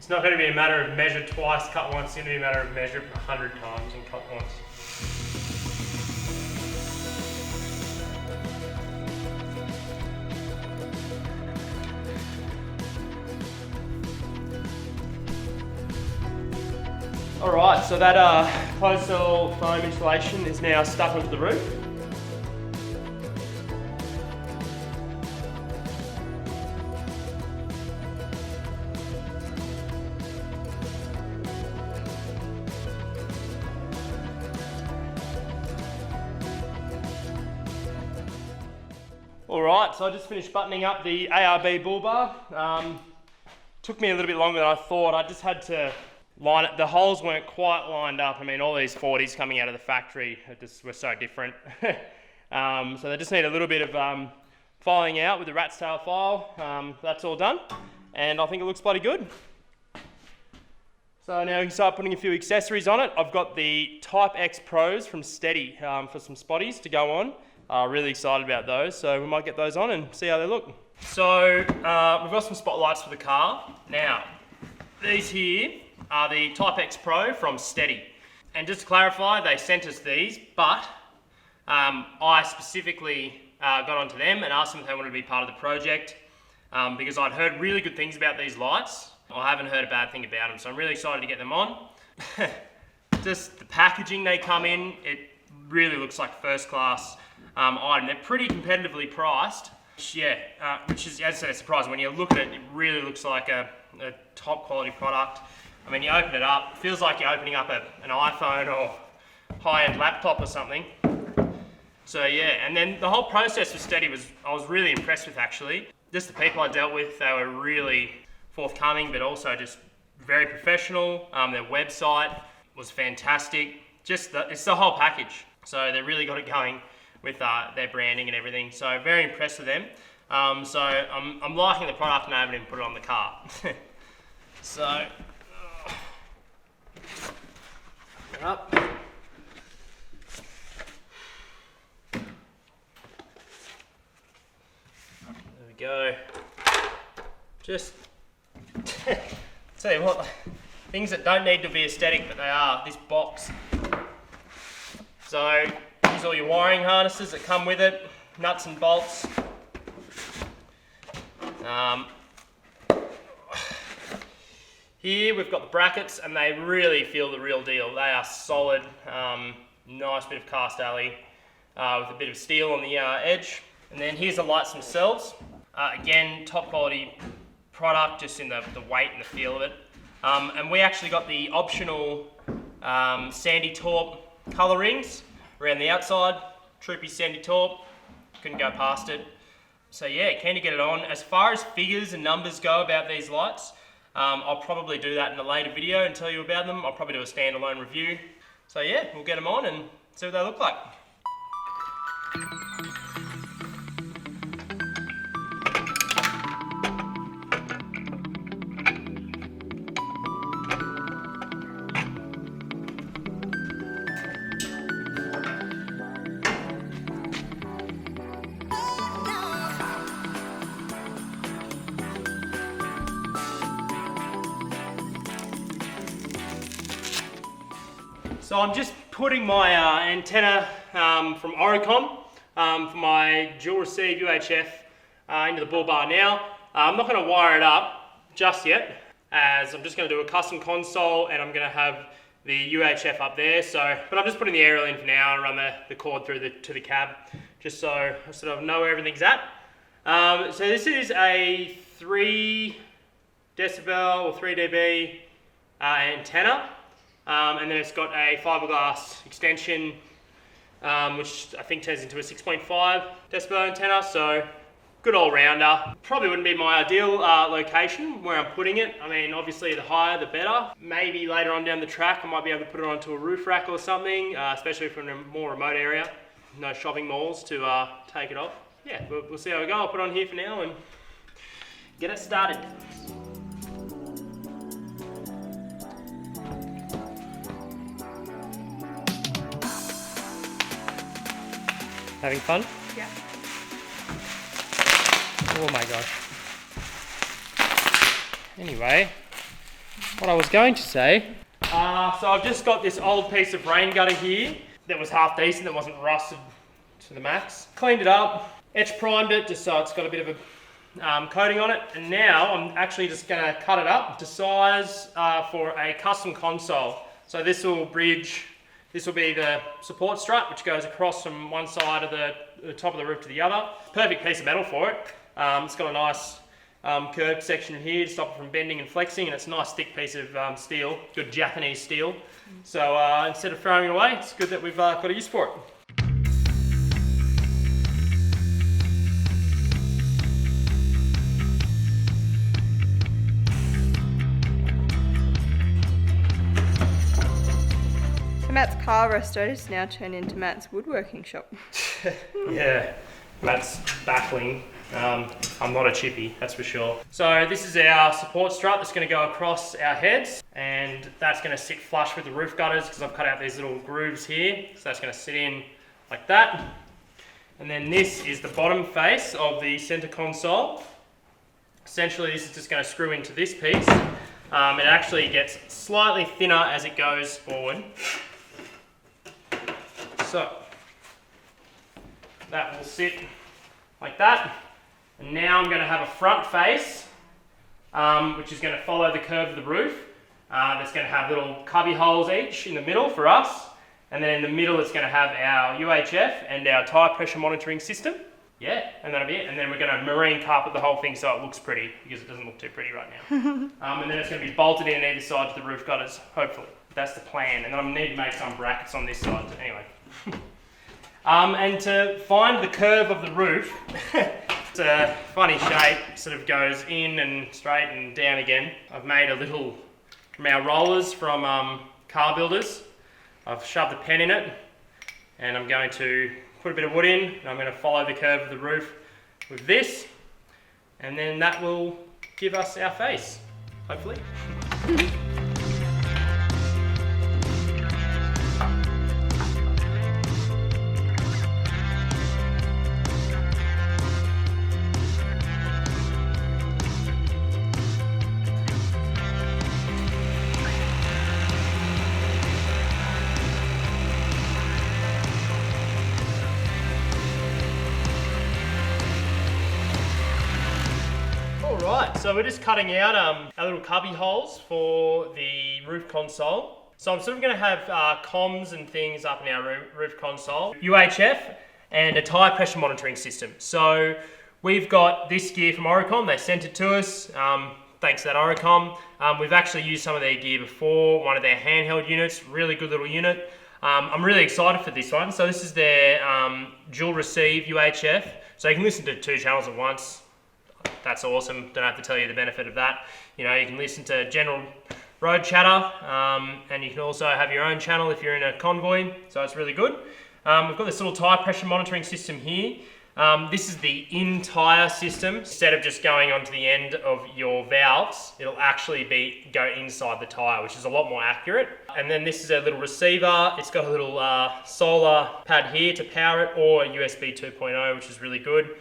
It's not going to be a matter of measure twice, cut once. It's going to be a matter of measure 100 times and cut once. Alright, so that closed cell foam insulation is now stuck onto the roof. Alright, so I just finished buttoning up the ARB bull bar. Took me a little bit longer than I thought. I just had to line it. The holes weren't quite lined up. I mean, all these 40s coming out of the factory were so different. So they just need a little bit of filing out with the rat's tail file. That's all done, and I think it looks bloody good. So now we can start putting a few accessories on it. I've got the Type X Pros from Stedi for some spotties to go on. Really excited about those, so we might get those on and see how they look. So we've got some spotlights for the car. Now, these here are the Type X Pro from Stedi. And just to clarify, they sent us these, but I specifically got onto them and asked them if they wanted to be part of the project because I'd heard really good things about these lights. I haven't heard a bad thing about them, so I'm really excited to get them on. Just the packaging they come in, it really looks like first class item. They're pretty competitively priced, which is, as I said, surprising. When you look at it, it really looks like a top quality product. I mean, you open it up, it feels like you're opening up an iPhone or high-end laptop or something. So yeah, and then the whole process with Stedi I was really impressed with actually. Just the people I dealt with, they were really forthcoming, but also just very professional. Their website was fantastic. It's the whole package. So they really got it going with their branding and everything. So very impressed with them. So I'm liking the product and I haven't even put it on the car. So, up. There we go. Just tell you what, things that don't need to be aesthetic, but they are. This box. So here's all your wiring harnesses that come with it, nuts and bolts. Here we've got the brackets, and they really feel the real deal. They are solid, nice bit of cast alley with a bit of steel on the edge. And then here's the lights themselves. Again, top quality product, just in the weight and the feel of it. And we actually got the optional sandy taupe colour rings around the outside. Troopy sandy taupe, couldn't go past it. So yeah, keen to get it on. As far as figures and numbers go about these lights, I'll probably do that in a later video and tell you about them. I'll probably do a standalone review. So yeah, we'll get them on and see what they look like. So I'm just putting my antenna from Oricom for my dual receive UHF into the bull bar now. I'm not going to wire it up just yet, as I'm just going to do a custom console and I'm going to have the UHF up there. So, but I'm just putting the aerial in for now and run the cord through to the cab, just so I sort of know where everything's at. So this is a 3 decibel or 3 dB antenna. And then it's got a fiberglass extension, which I think turns into a 6.5 decibel antenna, so good all-rounder. Probably wouldn't be my ideal location where I'm putting it. I mean, obviously the higher the better. Maybe later on down the track I might be able to put it onto a roof rack or something, especially from a more remote area. No shopping malls to take it off. Yeah, we'll see how we go. I'll put it on here for now and get it started. Having fun? Yeah. Oh my gosh. Anyway, what I was going to say. So I've just got this old piece of rain gutter here that was half decent, that wasn't rusted to the max. Cleaned it up, etch primed it just so it's got a bit of a coating on it, and now I'm actually just going to cut it up to size for a custom console. So this will be the support strut which goes across from one side of the top of the roof to the other. Perfect piece of metal for it. It's got a nice curved section here to stop it from bending and flexing, and it's a nice thick piece of steel, good Japanese steel. So instead of throwing it away, it's good that we've got a use for it. Matt's car resto has now turned into Matt's woodworking shop. Yeah, Matt's baffling. I'm not a chippy, that's for sure. So this is our support strut that's going to go across our heads, and that's going to sit flush with the roof gutters because I've cut out these little grooves here. So that's going to sit in like that. And then this is the bottom face of the center console. Essentially this is just going to screw into this piece. It actually gets slightly thinner as it goes forward. So that will sit like that. And now I'm going to have a front face, which is going to follow the curve of the roof. That's going to have little cubby holes each in the middle for us. And then in the middle it's going to have our UHF and our tyre pressure monitoring system. Yeah, and that'll be it. And then we're going to marine carpet the whole thing so it looks pretty, because it doesn't look too pretty right now. And then it's going to be bolted in either side to the roof gutters, hopefully. That's the plan. And then I need to make some brackets on this side. So anyway. And to find the curve of the roof, it's a funny shape, sort of goes in and straight and down again. I've made a little from our rollers from car builders. I've shoved a pen in it, and I'm going to put a bit of wood in, and I'm going to follow the curve of the roof with this, and then that will give us our face, hopefully. Alright, so we're just cutting out our little cubby holes for the roof console. So I'm sort of going to have comms and things up in our roof console, UHF and a tyre pressure monitoring system. So we've got this gear from Oricom, they sent it to us, thanks to that Oricom. We've actually used some of their gear before, one of their handheld units, really good little unit. I'm really excited for this one. So this is their dual receive UHF, so you can listen to 2 channels at once. That's awesome. Don't have to tell you the benefit of that. You know, you can listen to general road chatter, and you can also have your own channel if you're in a convoy, so it's really good. We've got this little tyre pressure monitoring system here. This is the in-tyre system. Instead of just going onto the end of your valves, it'll actually go inside the tyre, which is a lot more accurate. And then this is a little receiver. It's got a little solar pad here to power it, or a USB 2.0, which is really good.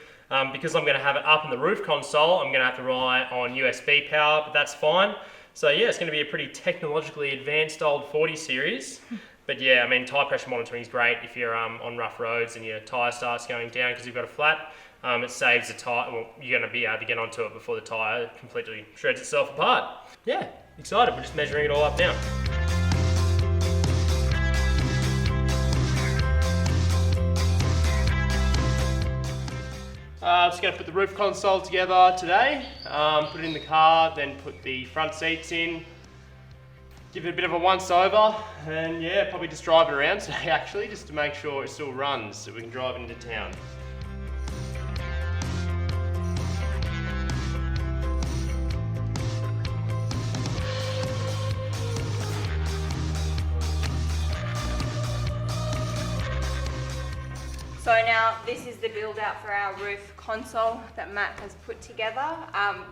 Because I'm going to have it up in the roof console, I'm going to have to rely on USB power, but that's fine. So yeah, it's going to be a pretty technologically advanced old 40 series. But yeah, I mean, tyre pressure monitoring is great if you're on rough roads and your tyre starts going down because you've got a flat. It saves the tyre, well, you're going to be able to get onto it before the tyre completely shreds itself apart. Yeah, excited. We're just measuring it all up now. Just going to put the roof console together today, put it in the car, then put the front seats in, give it a bit of a once over, and yeah, probably just drive it around today actually, just to make sure it still runs so we can drive it into town. So now this is the build out for our roof console that Matt has put together.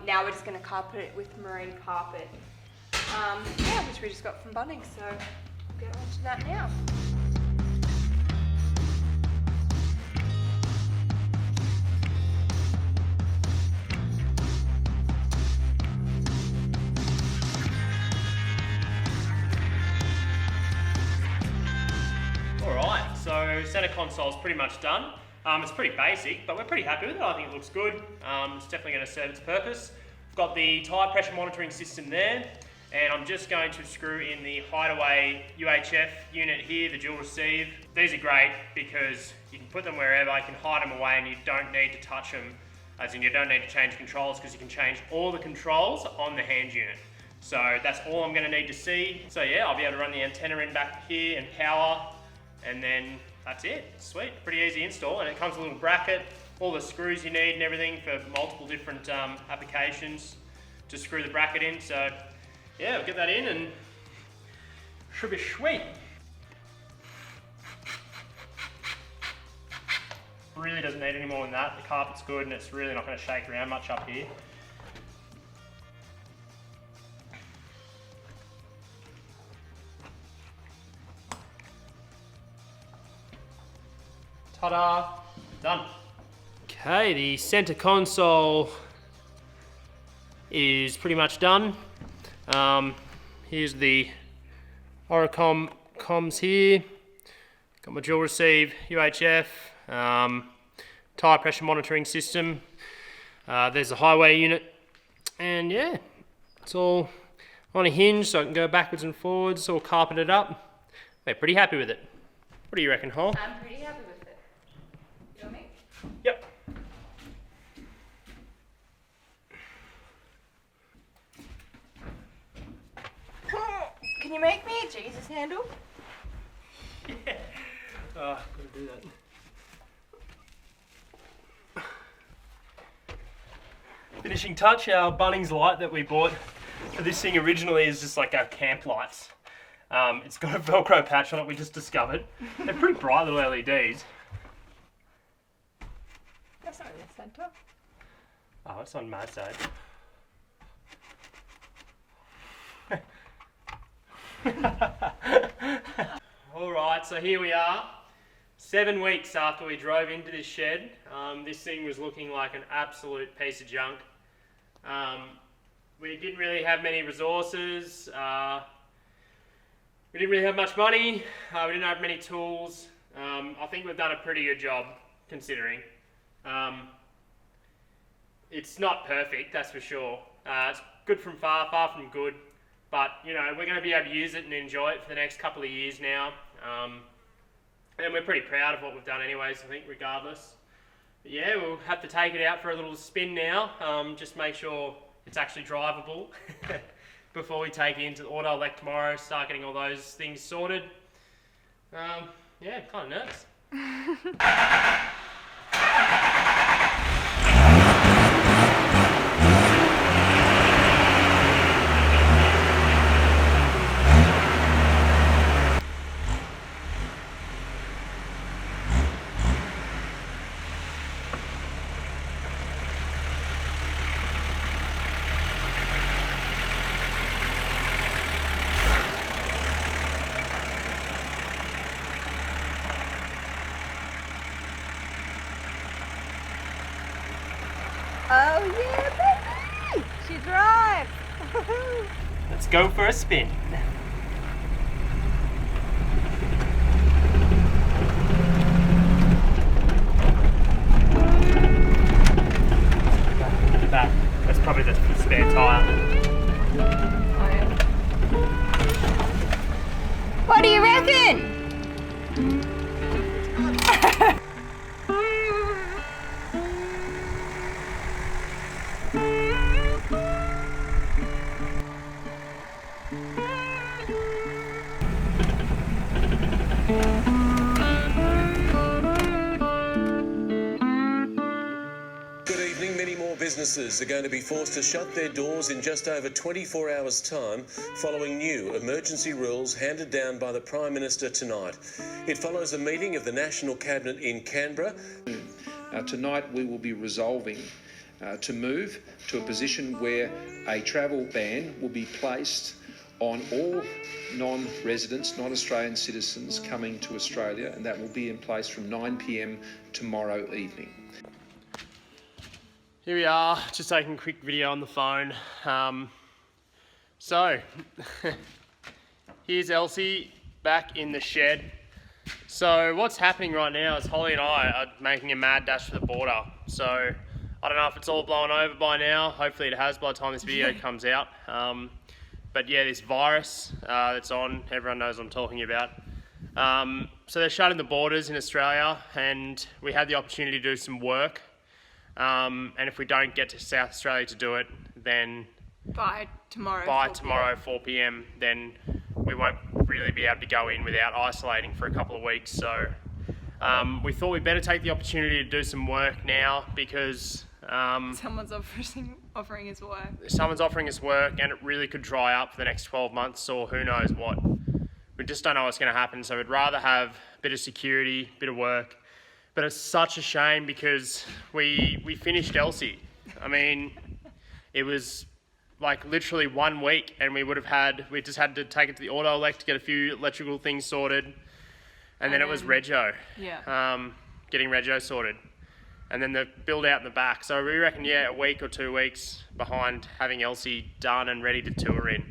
Now we're just going to carpet it with marine carpet, yeah, which we just got from Bunnings, so we'll get on to that now. So center console is pretty much done. It's pretty basic, but we're pretty happy with it. I think it looks good. It's definitely going to serve its purpose. We've got the tyre pressure monitoring system there, and I'm just going to screw in the hideaway UHF unit here, the dual receive. These are great because you can put them wherever, you can hide them away, and you don't need to touch them, as in you don't need to change controls, because you can change all the controls on the hand unit. So that's all I'm going to need to see. So yeah, I'll be able to run the antenna in back here and power, and then that's it. Sweet, pretty easy install, and it comes with a little bracket, all the screws you need and everything for multiple different applications to screw the bracket in. So yeah, we'll get that in and should be sweet. Really doesn't need any more than that. The carpet's good and it's really not going to shake around much up here. Ta-da! Done. Okay, the center console is pretty much done. Here's the Oricom comms here. Got my dual receive UHF, tyre pressure monitoring system. There's the highway unit, and yeah, it's all on a hinge so I can go backwards and forwards, all carpeted up. We're pretty happy with it. What do you reckon, Hall? I'm pretty happy with it. You want me? Yep. Can you make me a Jesus handle? Yeah. Oh, gotta do that. Finishing touch, our Bunnings light that we bought for this thing originally is just like our camp lights. It's got a Velcro patch on it we just discovered. They're pretty bright little LEDs. That's not in the centre. Oh, it's on my side. Alright, so here we are. 7 weeks after we drove into this shed. This thing was looking like an absolute piece of junk. We didn't really have many resources. We didn't really have much money. We didn't have many tools. I think we've done a pretty good job considering. It's not perfect, that's for sure. It's good from far, far from good. But, you know, we're going to be able to use it and enjoy it for the next couple of years now. And we're pretty proud of what we've done anyways, I think, regardless. But yeah, we'll have to take it out for a little spin now. Just make sure it's actually drivable before we take it into the auto elect tomorrow, start getting all those things sorted. Yeah, kind of nervous. Oh yeah, baby! She drives! Let's go for a spin. That's probably the spare tyre. What do you reckon? Businesses are going to be forced to shut their doors in just over 24 hours' time following new emergency rules handed down by the Prime Minister tonight. It follows a meeting of the National Cabinet in Canberra. Tonight we will be resolving to move to a position where a travel ban will be placed on all non-residents, non-Australian citizens coming to Australia, and that will be in place from 9 p.m. tomorrow evening. Here we are, just taking a quick video on the phone. So, here's Elsie back in the shed. So what's happening right now is Holly and I are making a mad dash for the border. So I don't know if it's all blown over by now. Hopefully it has by the time this video comes out. But yeah, this virus that's on, everyone knows what I'm talking about. So they're shutting the borders in Australia, and we had the opportunity to do some work. And if we don't get to South Australia to do it, then By tomorrow 4 p.m, then we won't really be able to go in without isolating for a couple of weeks. So we thought we'd better take the opportunity to do some work now, because someone's offering us work. someone's offering us work, and it really could dry up for the next 12 months or who knows what. We just don't know what's going to happen, so we'd rather have a bit of security, a bit of work. But it's such a shame because we finished Elsie. I mean, it was like literally 1 week, and we just had to take it to the auto elect to get a few electrical things sorted, and then it was rego. Yeah. Getting rego sorted, and then the build out in the back. So we reckon, yeah, a week or 2 weeks behind having Elsie done and ready to tour in.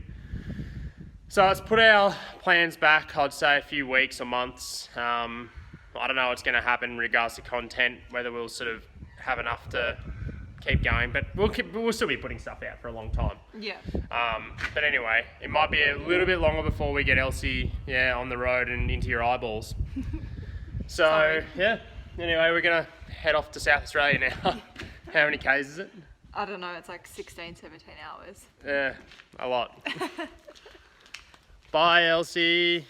So let's put our plans back, I'd say a few weeks or months. I don't know what's going to happen in regards to content, whether we'll sort of have enough to keep going, but we'll still be putting stuff out for a long time. Yeah. But anyway, it might be a little bit longer before we get Elsie, on the road and into your eyeballs. So, Sorry. yeah. Anyway, we're going to head off to South Australia now. How many Ks is it? I don't know, it's like 16, 17 hours. Yeah, a lot. Bye, Elsie.